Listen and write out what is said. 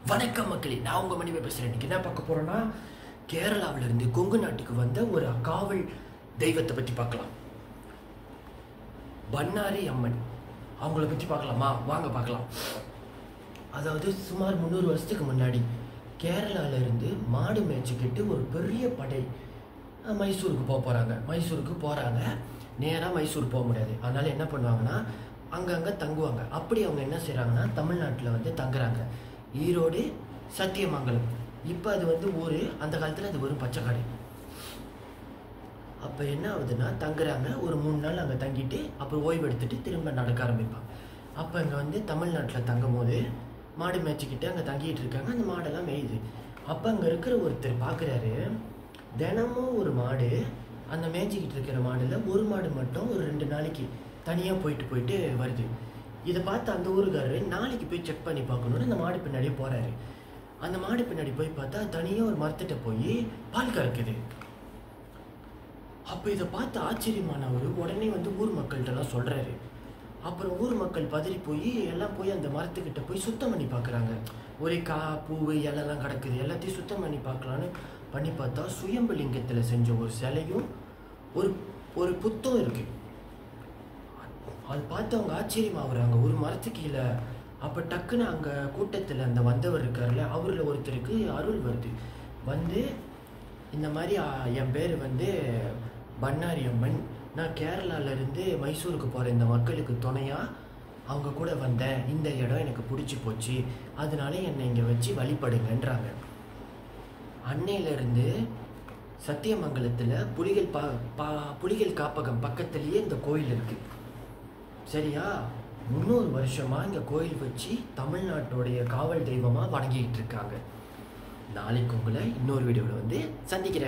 வணக்கம் மக்களே, நான் உங்கள் மணிவை பேசுகிறேன். இன்றைக்கி என்ன பார்க்க போகிறோன்னா, கேரளாவிலிருந்து கொங்கு நாட்டுக்கு வந்த ஒரு காவல் தெய்வத்தை பற்றி பார்க்கலாம். பண்ணாரி அம்மன், அவங்கள பற்றி பார்க்கலாமா? வாங்க பார்க்கலாம். அதாவது சுமார் 300 வருஷத்துக்கு முன்னாடி கேரளாவிலேருந்து மாடு மேய்ச்சிக்கிட்டு ஒரு பெரிய படை மைசூருக்கு போகிறாங்க. நேராக மைசூர் போக முடியாது. அதனால் என்ன பண்ணுவாங்கன்னா, அங்கங்கே தங்குவாங்க. அப்படி அவங்க என்ன செய்கிறாங்கன்னா, தமிழ்நாட்டில் வந்து தங்குறாங்க. ஈரோடு, சத்தியமங்கலம். இப்போ அது வந்து ஊர், அந்த காலத்தில் அது ஒரு பச்சைக்காடு. அப்போ என்ன ஆகுதுன்னா, தங்குறாங்க. ஒரு 3 நாள் அங்கே தங்கிட்டு அப்புறம் ஓய்வு எடுத்துகிட்டு திரும்ப நடக்க ஆரம்பிப்பாங்க. அப்போ இங்கே வந்து தமிழ்நாட்டில் தங்கும் போது மாடு மேய்ச்சிக்கிட்டு அங்கே தங்கிட்டு இருக்காங்க. அந்த மாடெல்லாம் மேயுது. அப்போ அங்கே இருக்கிற ஒருத்தர் பார்க்குறாரு, தினமும் ஒரு மாடு, அந்த மேய்ச்சிக்கிட்டு இருக்கிற மாடில் ஒரு மாடு மட்டும் ஒரு 2 நாளைக்கு தனியாக போயிட்டு வருது. இதை பார்த்து அந்த ஊருக்காரரு நாளைக்கு போய் செக் பண்ணி பார்க்கணுன்னு அந்த மாடு பின்னாடியே போகிறாரு. அந்த மாடு பின்னாடி போய் பார்த்தா தனியாக ஒரு மரத்திட்ட போய் பால் கறக்குது. அப்போ இதை பார்த்து ஆச்சரியமானவர் உடனே வந்து ஊர் மக்கள்கிட்டலாம் சொல்கிறாரு. அப்புறம் ஊர் மக்கள் பதறி போய் எல்லாம் போய் அந்த மரத்துக்கிட்ட போய் சுத்தம் பண்ணி பார்க்குறாங்க. ஒரே பூவு இலெல்லாம் கிடக்குது. எல்லாத்தையும் சுத்தம் பண்ணி பார்க்கலான்னு பண்ணி பார்த்தா சுயம்புலிங்கத்தில் செஞ்ச ஒரு சிலையும் ஒரு புத்தம் இருக்குது. அது பார்த்து அவங்க ஆச்சரியமாகறாங்க. ஒரு மரத்துக்கு கீழே. அப்போ டக்குன்னு அங்கே கூட்டத்தில் அந்த வந்தவர் இருக்கார்ல, அவரில் ஒருத்தருக்கு அருள் வருது. வந்து இந்த மாதிரி என் பேர் வந்து பண்ணாரி அம்மன், நான் கேரளாவிலேருந்து மைசூருக்கு போகிற இந்த மக்களுக்கு துணையாக அவங்க கூட வந்தேன். இந்த இடம் எனக்கு பிடிச்சி போச்சு, அதனால என்னை இங்கே வச்சு வழிபடுங்கன்றாங்க. அன்னையிலேருந்து சத்தியமங்கலத்தில் புலிகள் காப்பகம் பக்கத்துலேயே இந்த கோயில் இருக்குது. சரியா? 300 வருஷமாக இங்கே கோயில் வச்சு தமிழ்நாட்டுடைய காவல் தெய்வமாக வணங்கிக்கிட்டு இருக்காங்க. நாளைக்கு உங்களை இன்னொரு வீடியோவில் வந்து சந்திக்கிறேன்.